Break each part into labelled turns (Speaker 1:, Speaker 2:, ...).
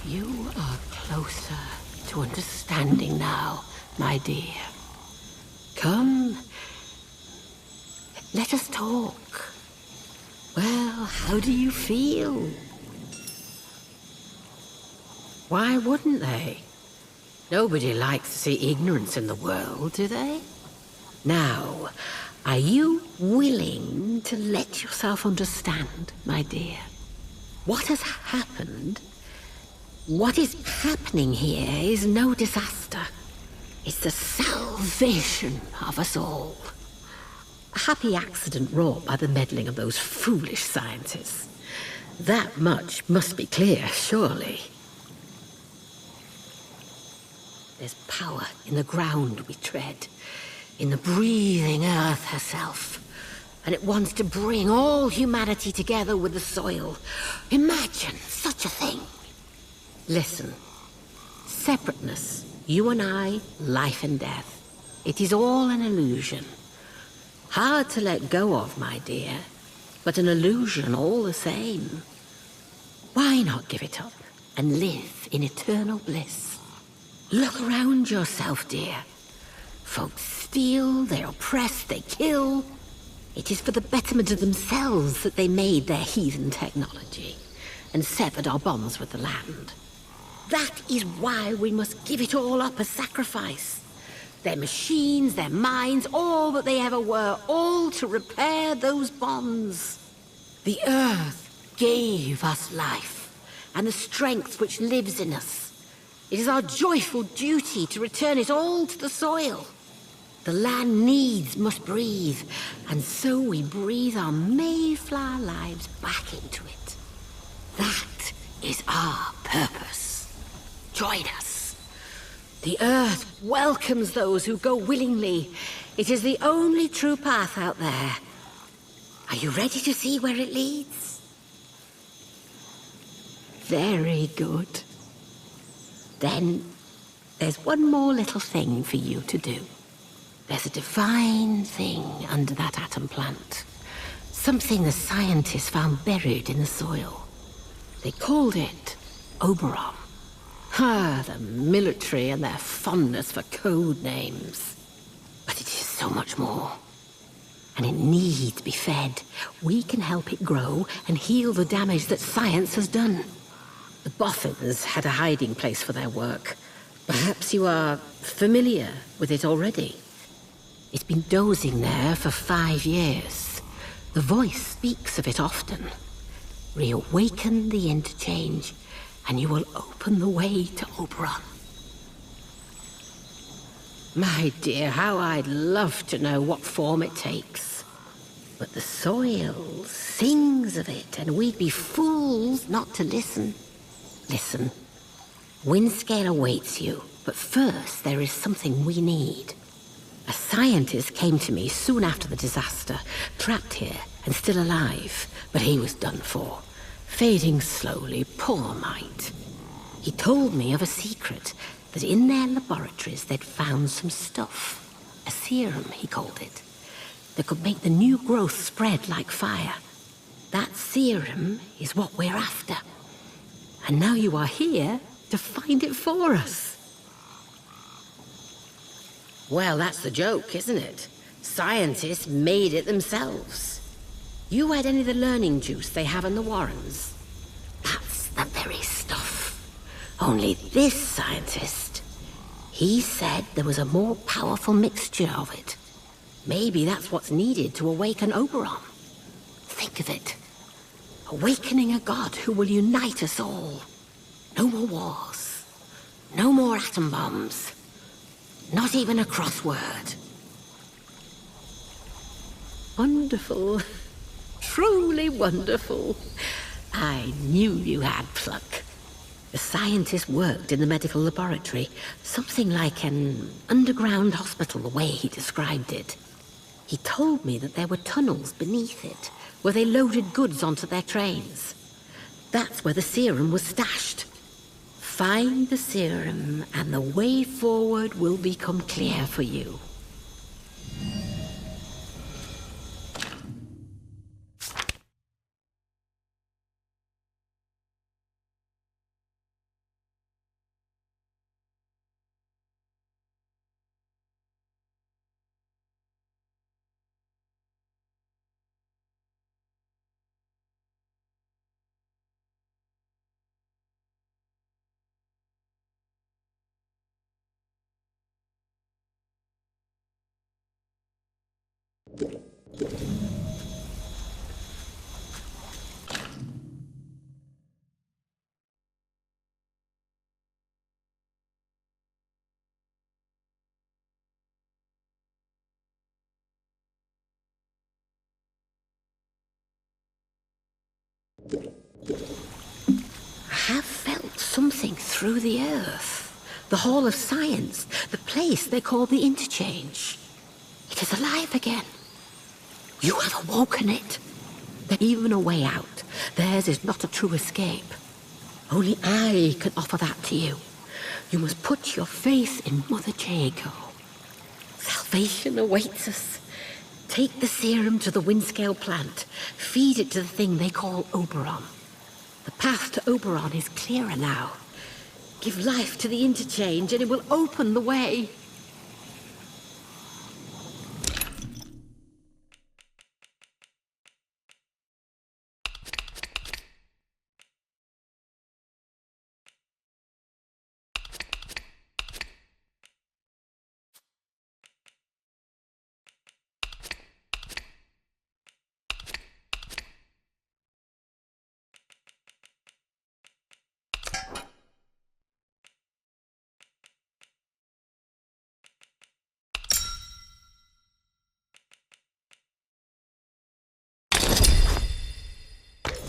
Speaker 1: You are closer to understanding now, my dear. Come, let us talk. Well, how do you feel? Why wouldn't they? Nobody likes to see ignorance in the world, do they? Now, are you willing to let yourself understand, my dear? What has happened? What is happening here is no disaster. It's the salvation of us all. A happy accident wrought by the meddling of those foolish scientists. That much must be clear, surely. There's power in the ground we tread, in the breathing earth herself. And it wants to bring all humanity together with the soil. Imagine such a thing. Listen, separateness, you and I, life and death. It is all an illusion. Hard to let go of, my dear, but an illusion all the same. Why not give it up and live in eternal bliss? Look around yourself, dear. Folks steal, they oppress, they kill. It is for the betterment of themselves that they made their heathen technology and severed our bonds with the land. That is why we must give it all up as sacrifice. Their machines, their minds, all that they ever were, all to repair those bonds. The earth gave us life and the strength which lives in us. It is our joyful duty to return it all to the soil. The land needs must breathe, and so we breathe our Mayflower lives back into it. That is our purpose. Join us. The earth welcomes those who go willingly. It is the only true path out there. Are you ready to see where it leads? Very good. Then there's one more little thing for you to do. There's a divine thing under that atom plant. Something the scientists found buried in the soil. They called it Oberon. Ah, the military and their fondness for code names. But it is so much more. And it needs to be fed. We can help it grow and heal the damage that science has done. The Boffins had a hiding place for their work. Perhaps you are familiar with it already. It's been dozing there for 5 years. The voice speaks of it often. Reawaken the interchange, and you will open the way to Oberon. My dear, how I'd love to know what form it takes. But the soil sings of it, and we'd be fools not to listen. Listen, Windscale awaits you, but first there is something we need. A scientist came to me soon after the disaster, trapped here and still alive, but he was done for. Fading slowly, poor mite. He told me of a secret, that in their laboratories they'd found some stuff. A serum, he called it, that could make the new growth spread like fire. That serum is what we're after. And now you are here to find it for us. Well, that's the joke, isn't it? Scientists made it themselves. You had any of the learning juice they have in the Warrens? That's the very stuff. Only this scientist, he said there was a more powerful mixture of it. Maybe that's what's needed to awaken Oberon. Think of it. Awakening a god who will unite us all. No more wars. No more atom bombs. Not even a crossword. Wonderful. Truly wonderful. I knew you had pluck. The scientist worked in the medical laboratory, something like an underground hospital, the way he described it. He told me that there were tunnels beneath it, where they loaded goods onto their trains. That's where the serum was stashed. Find the serum, and the way forward will become clear for you. I have felt something through the earth. The Hall of Science, the place they call the Interchange. It is alive again. You have awoken it. There's even a way out. Theirs is not a true escape. Only I can offer that to you. You must put your faith in Mother Jago. Salvation awaits us. Take the serum to the Windscale plant. Feed it to the thing they call Oberon. The path to Oberon is clearer now. Give life to the Interchange and it will open the way.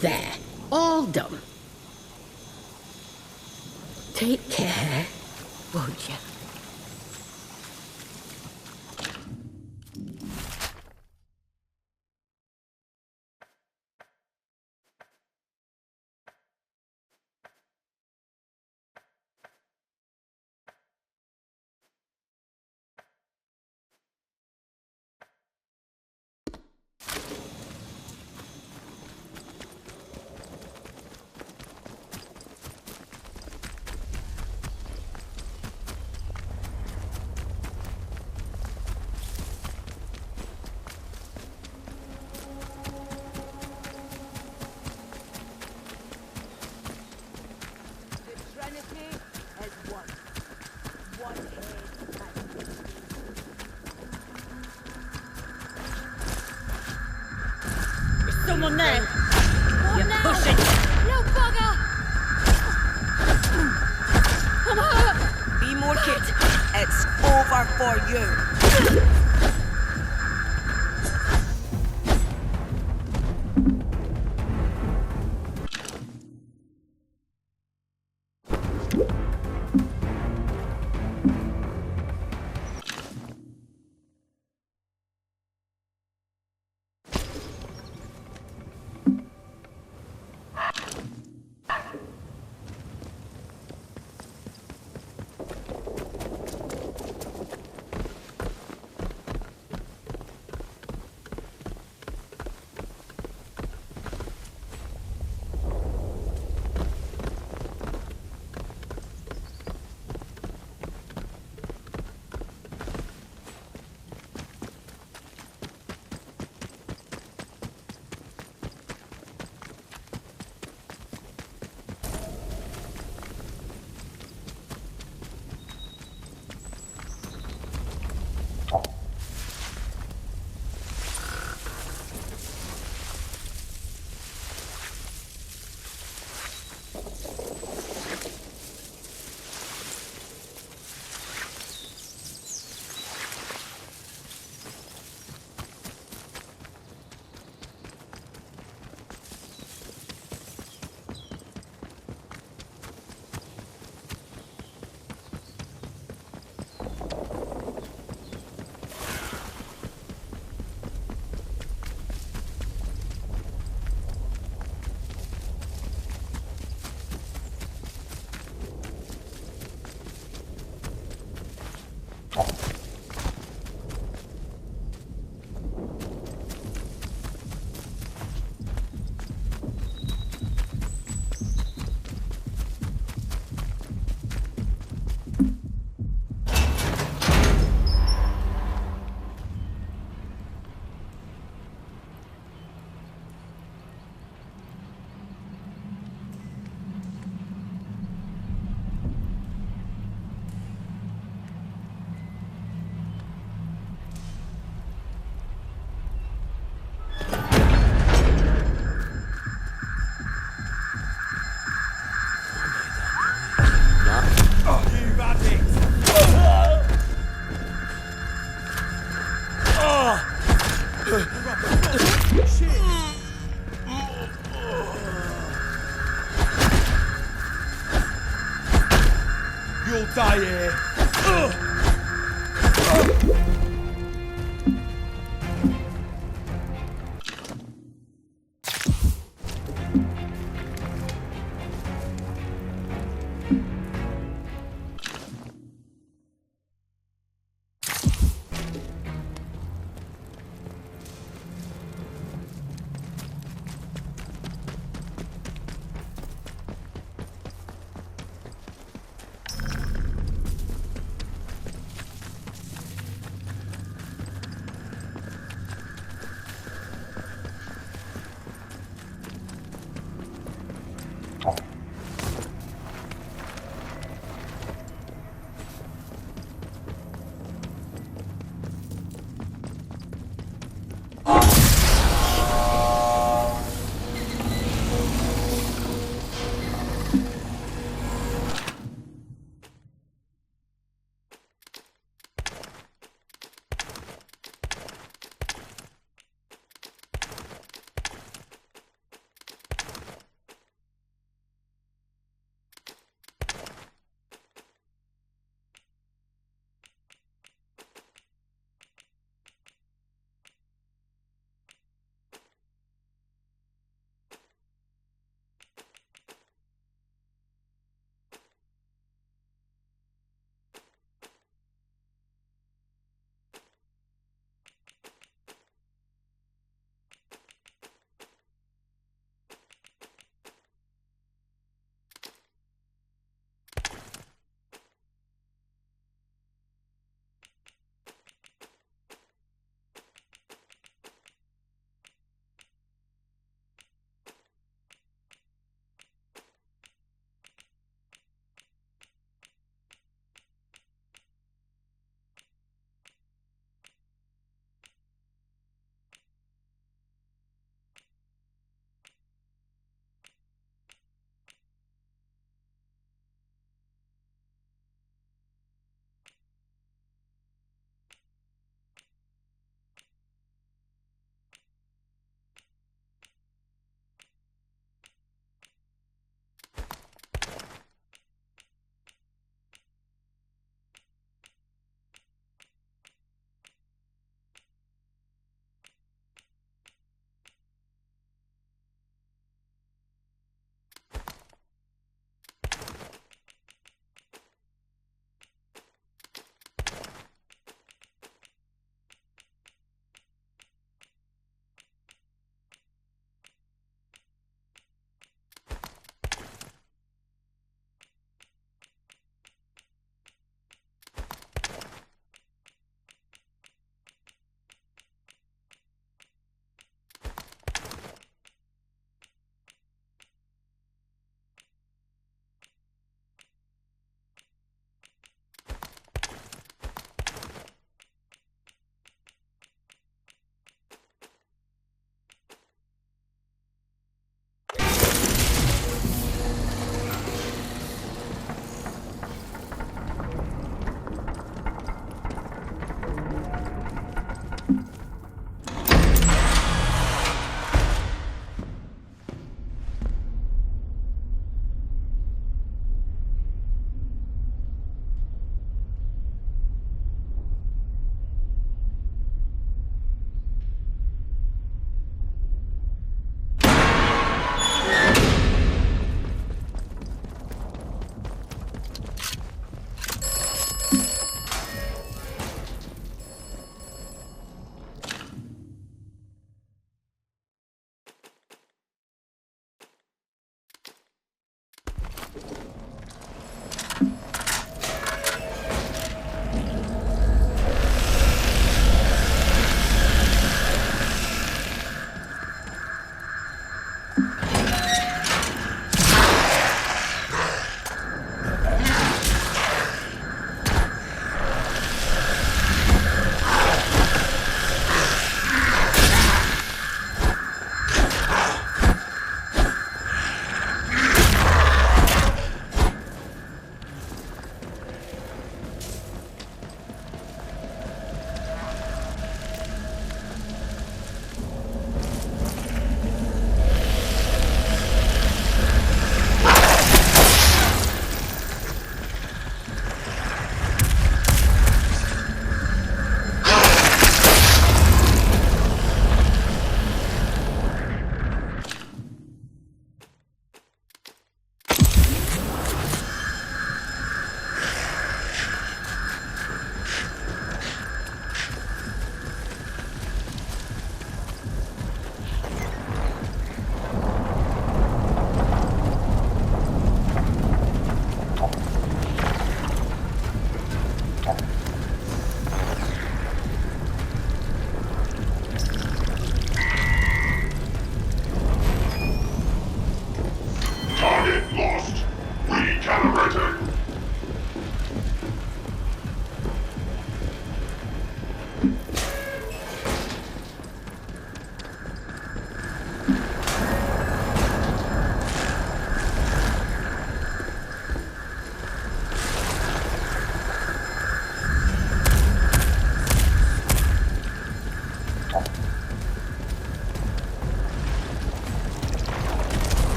Speaker 1: There, all done. Take care, won't you?
Speaker 2: Someone there!
Speaker 1: You're pushing!
Speaker 2: No bugger! I'm hurt!
Speaker 3: Be more kid. It's over for you.
Speaker 4: You'll die here.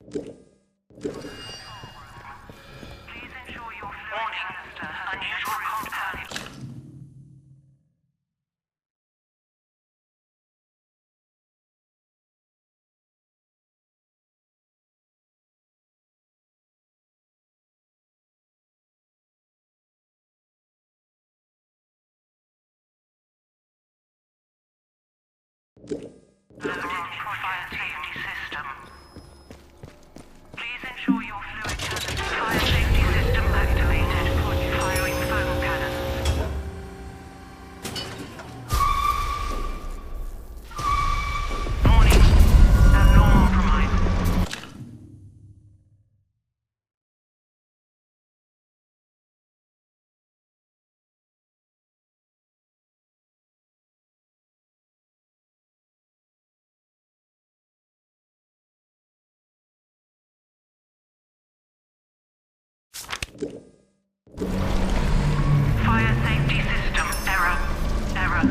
Speaker 4: Fire safety system. Please ensure your fluid cannons. Fire safety system activated. Firing foam cannons. Warning. Abnormal promise. Fire safety system error. Error.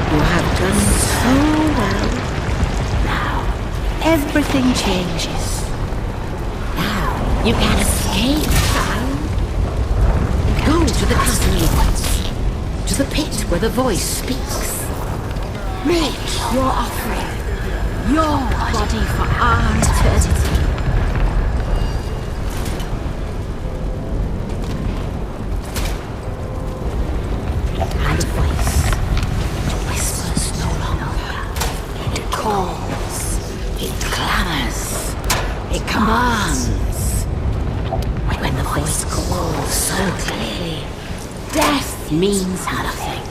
Speaker 1: You have done so well. Now, everything changes. Now, you can escape town. Go to the castle once, to the pit where the voice speaks. Make your offering, your body for our eternity. And the voice, it whispers no longer. It calls, it clamors, it commands. When the voice calls so clearly, death means nothing.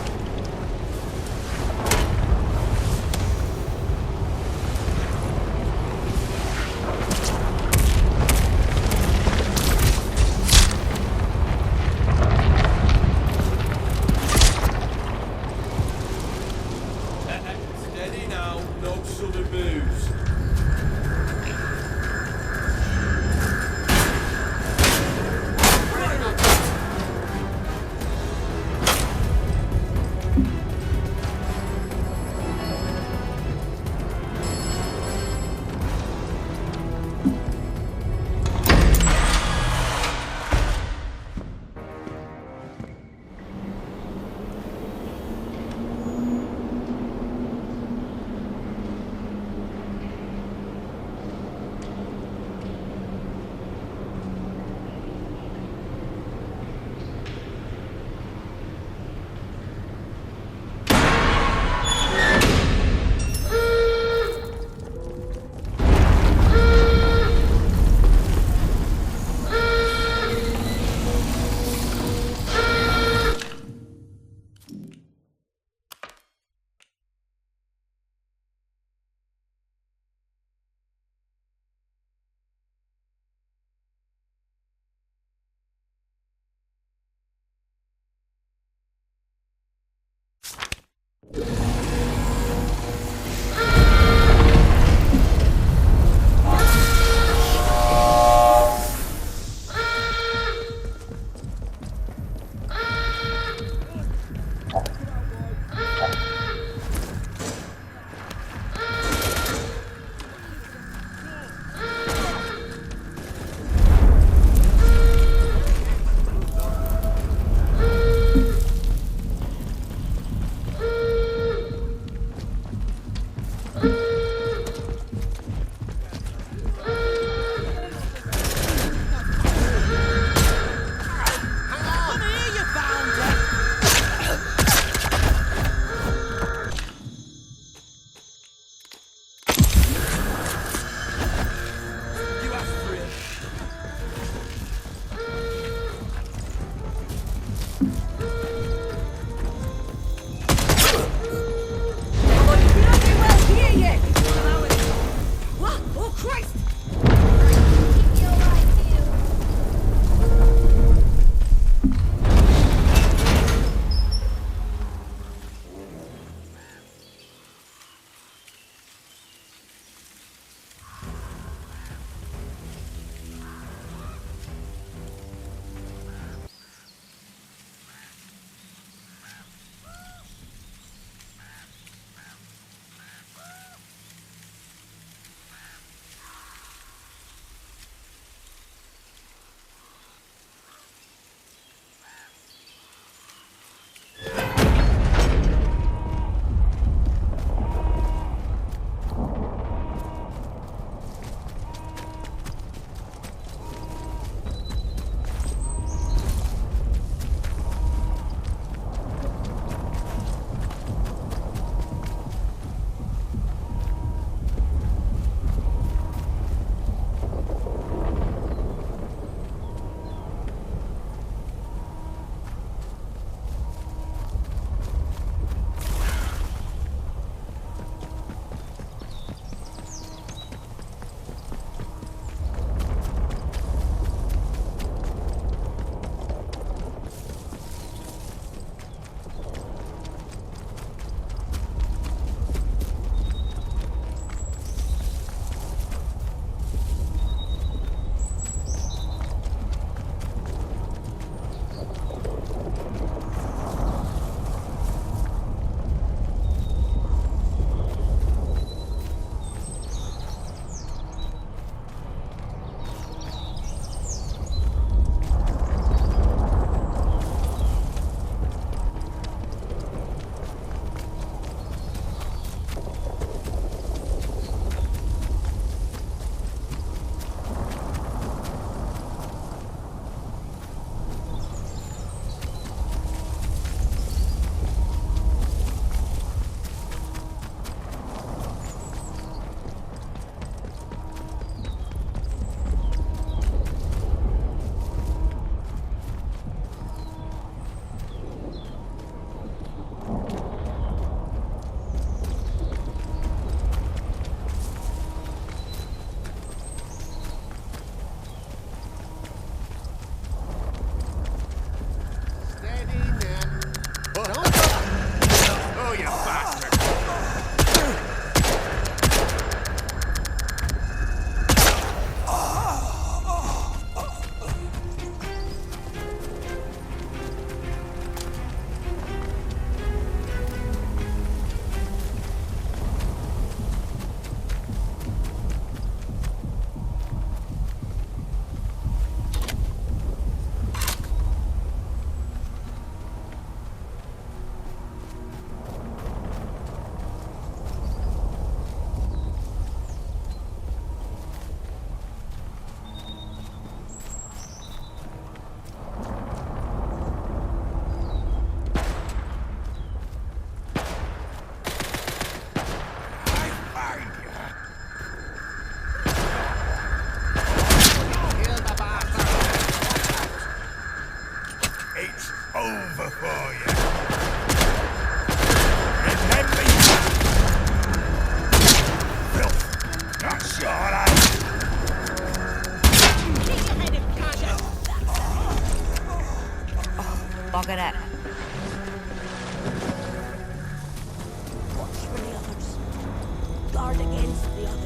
Speaker 5: Steady now, no sudden moves.
Speaker 6: over for you. Remember you. Filth. Not sure, eh?
Speaker 3: Bugger it. Watch for the others. Guard against the others.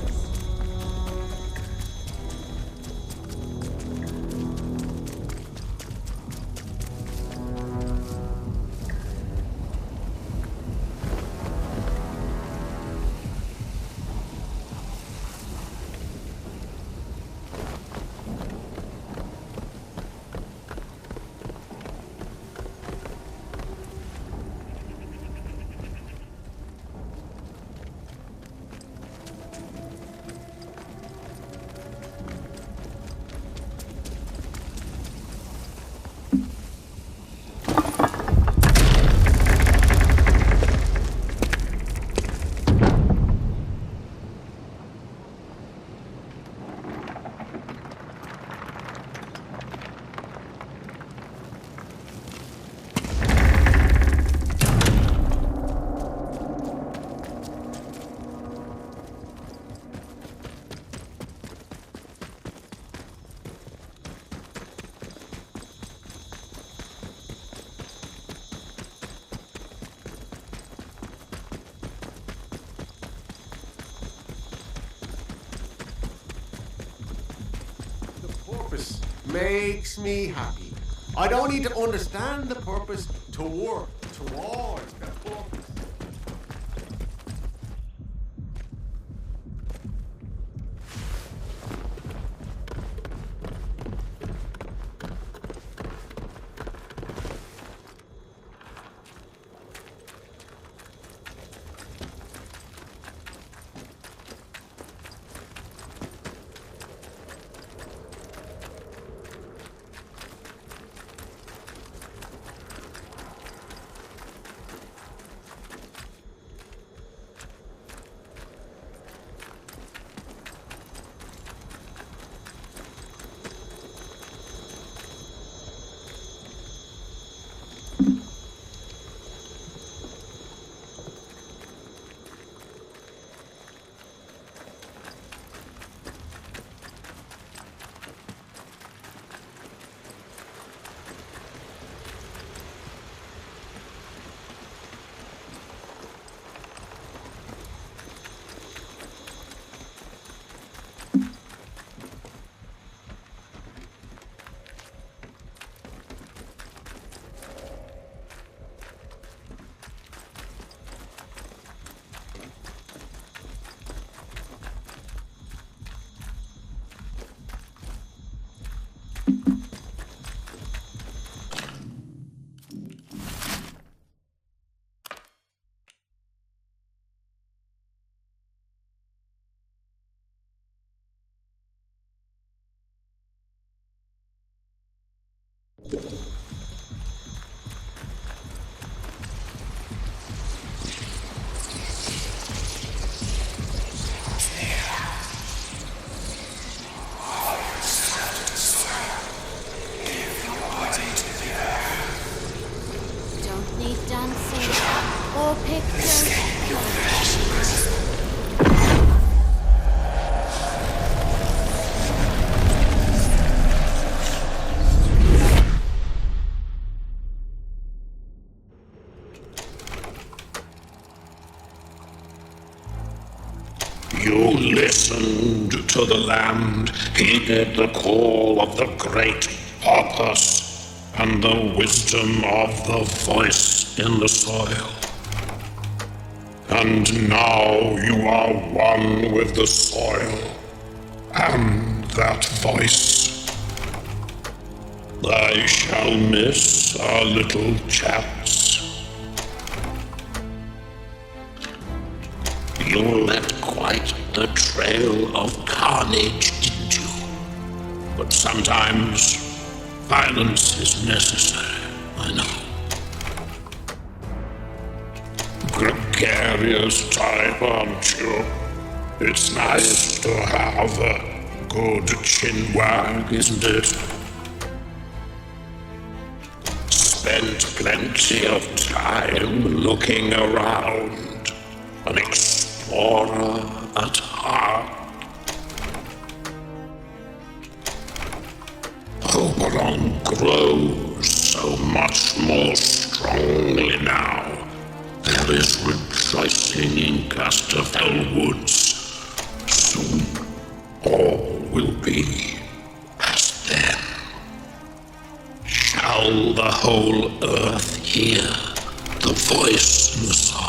Speaker 7: Purpose makes me happy. I don't need to understand the purpose to work towards the purpose.
Speaker 2: Don't need dancing or pictures.
Speaker 8: You listened to the land, heeded the call of the great purpose, and the wisdom of the voice in the soil. And now you are one with the soil and that voice. I shall miss our little chats. You left quite the trail of carnage, didn't you? But sometimes violence is necessary, I know. Gregarious type, aren't you? It's nice to have a good chin wag, isn't it? Spent plenty plenty of time looking around. An explorer at heart. Oberon grows so much more strongly now. There is rejoicing in Casterfell Woods. Soon, all will be as then. Shall the whole earth hear the voice in the soil?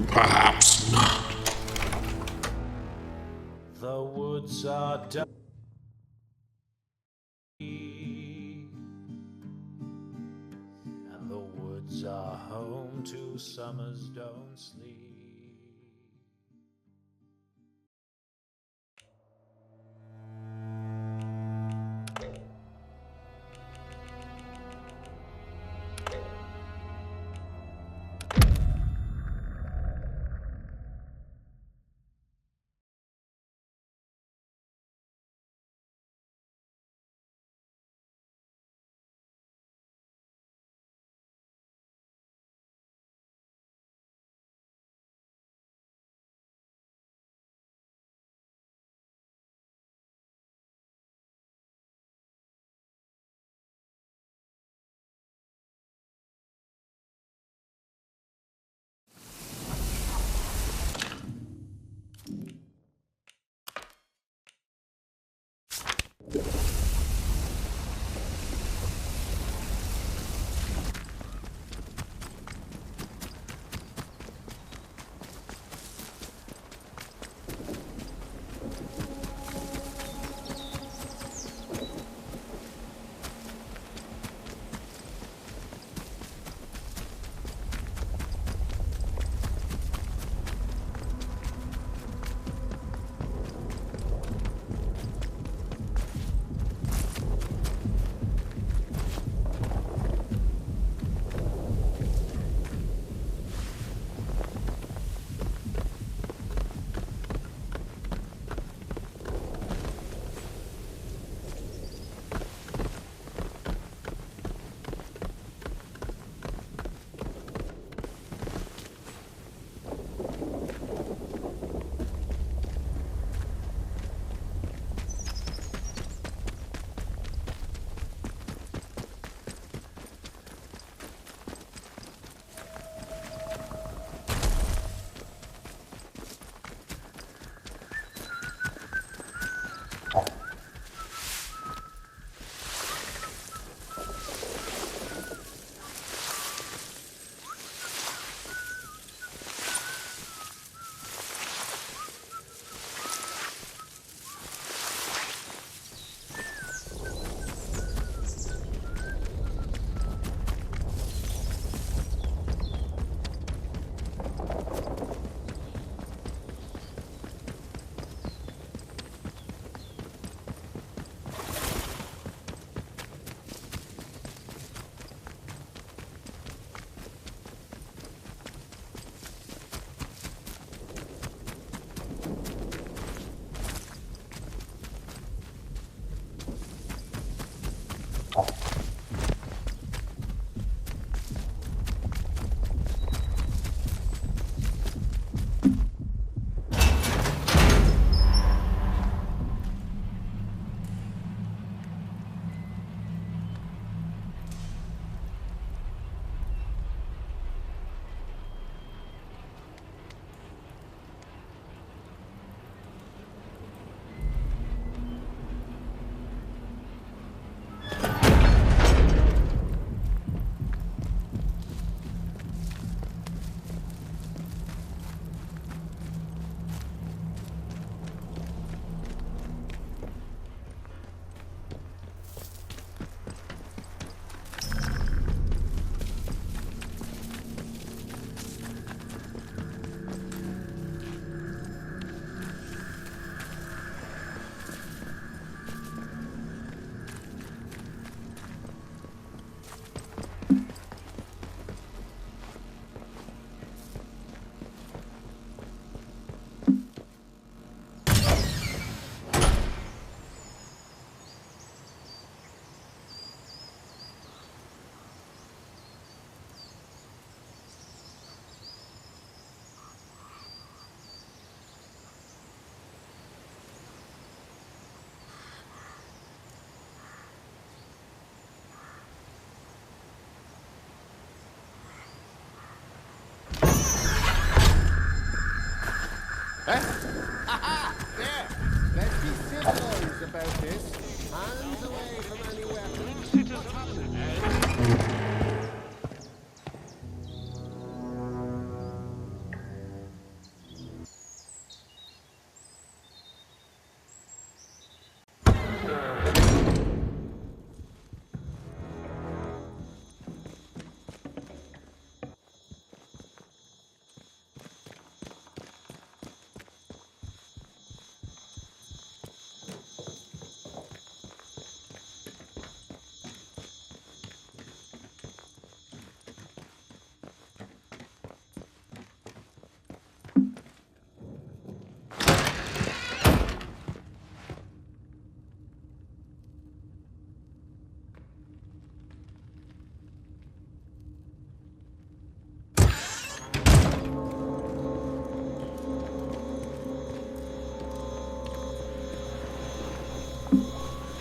Speaker 8: Perhaps not.
Speaker 9: The woods are dark, and the woods are home to summers don't sleep.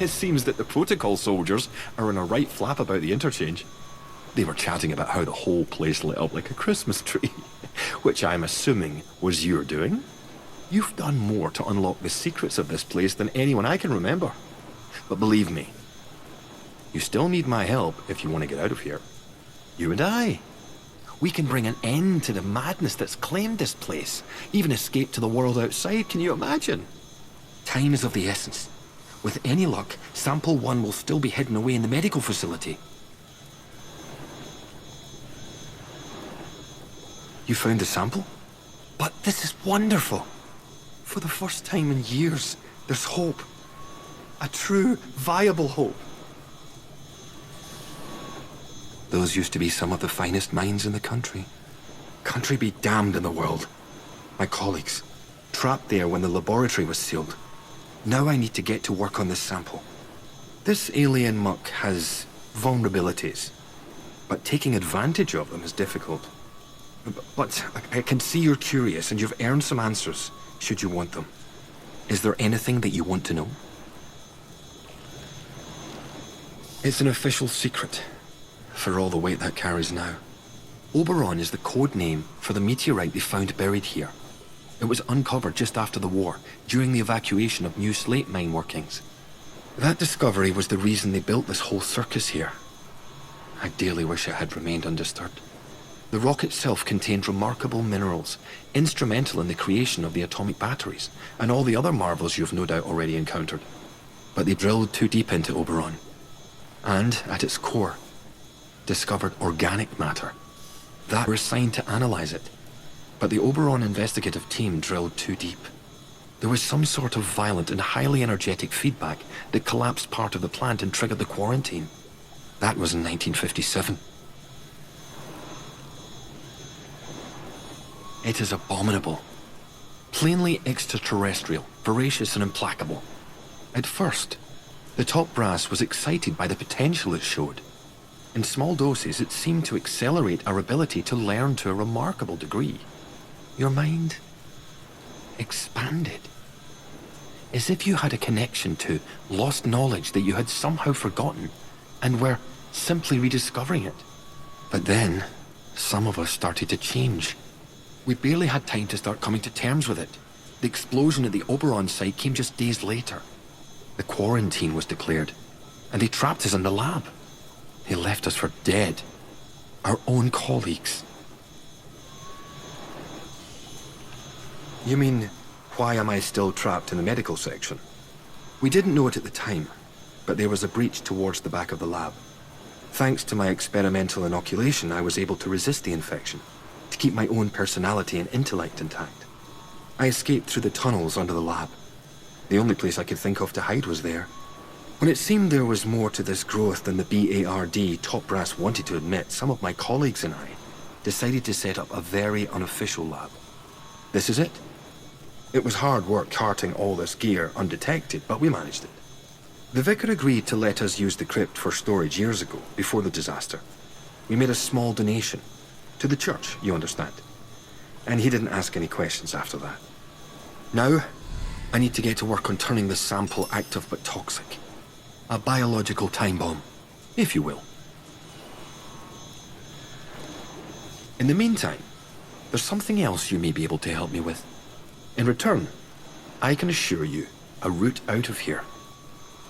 Speaker 10: It seems that the protocol soldiers are in a right flap about the interchange. They were chatting about how the whole place lit up like a Christmas tree, which I'm assuming was your doing. You've done more to unlock the secrets of this place than anyone I can remember. But believe me, you still need my help if you want to get out of here. You and I. We can bring an end to the madness that's claimed this place, even escape to the world outside, can you imagine? Time is of the essence. With any luck, Sample 1 will still be hidden away in the medical facility. You found the sample? But this is wonderful. For the first time in years, there's hope. A true, viable hope. Those used to be some of the finest minds in the country. Country be damned in the world. My colleagues, trapped there when the laboratory was sealed. Now I need to get to work on this sample. This alien muck has vulnerabilities, but taking advantage of them is difficult. But I can see you're curious and you've earned some answers, should you want them. Is there anything that you want to know? It's an official secret, for all the weight that carries now. Oberon is the code name for the meteorite they found buried here. It was uncovered just after the war, during the evacuation of new slate mine workings. That discovery was the reason they built this whole circus here. I dearly wish it had remained undisturbed. The rock itself contained remarkable minerals, instrumental in the creation of the atomic batteries, and all the other marvels you've no doubt already encountered. But they drilled too deep into Oberon, and, at its core, discovered organic matter. That were assigned to analyze it. But the Oberon investigative team drilled too deep. There was some sort of violent and highly energetic feedback that collapsed part of the plant and triggered the quarantine. That was in 1957. It is abominable. Plainly extraterrestrial, voracious and implacable. At first, the top brass was excited by the potential it showed. In small doses, it seemed to accelerate our ability to learn to a remarkable degree. Your mind expanded. As if you had a connection to lost knowledge that you had somehow forgotten and were simply rediscovering it. But then, some of us started to change. We barely had time to start coming to terms with it. The explosion at the Oberon site came just days later. The quarantine was declared, and they trapped us in the lab. They left us for dead. Our own colleagues. You mean, why am I still trapped in the medical section? We didn't know it at the time, but there was a breach towards the back of the lab. Thanks to my experimental inoculation, I was able to resist the infection, to keep my own personality and intellect intact. I escaped through the tunnels under the lab. The only place I could think of to hide was there. When it seemed there was more to this growth than the BARD top brass wanted to admit, some of my colleagues and I decided to set up a very unofficial lab. This is it. It was hard work carting all this gear undetected, but we managed it. The vicar agreed to let us use the crypt for storage years ago, before the disaster. We made a small donation. To the church, you understand. And he didn't ask any questions after that. Now, I need to get to work on turning this sample active but toxic. A biological time bomb, if you will. In the meantime, there's something else you may be able to help me with. In return, I can assure you a route out of here.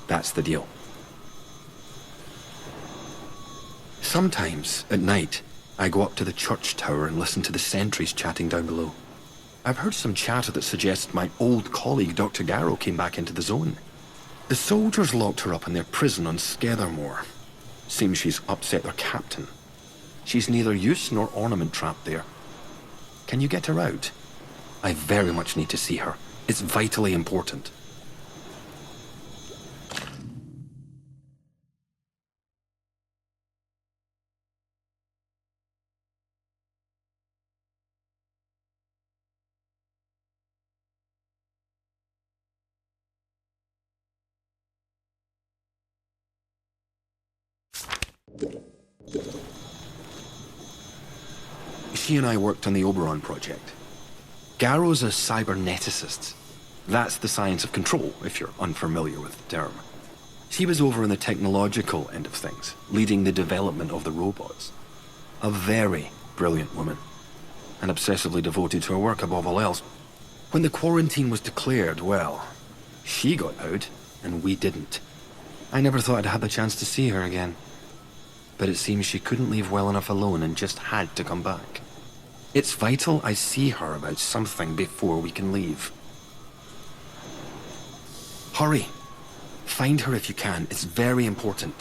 Speaker 10: That's the deal. Sometimes, at night, I go up to the church tower and listen to the sentries chatting down below. I've heard some chatter that suggests my old colleague Dr. Jago came back into the zone. The soldiers locked her up in their prison on Scathermore. Seems she's upset their captain. She's neither use nor ornament trapped there. Can you get her out? I very much need to see her. It's vitally important. She and I worked on the Oberon project. Garrow's a cyberneticist. That's the science of control, if you're unfamiliar with the term. She was over on the technological end of things, leading the development of the robots. A very brilliant woman, and obsessively devoted to her work above all else. When the quarantine was declared, well, she got out, and we didn't. I never thought I'd have the chance to see her again. But it seems she couldn't leave well enough alone and just had to come back. It's vital I see her about something before we can leave. Hurry! Find her if you can. It's very important.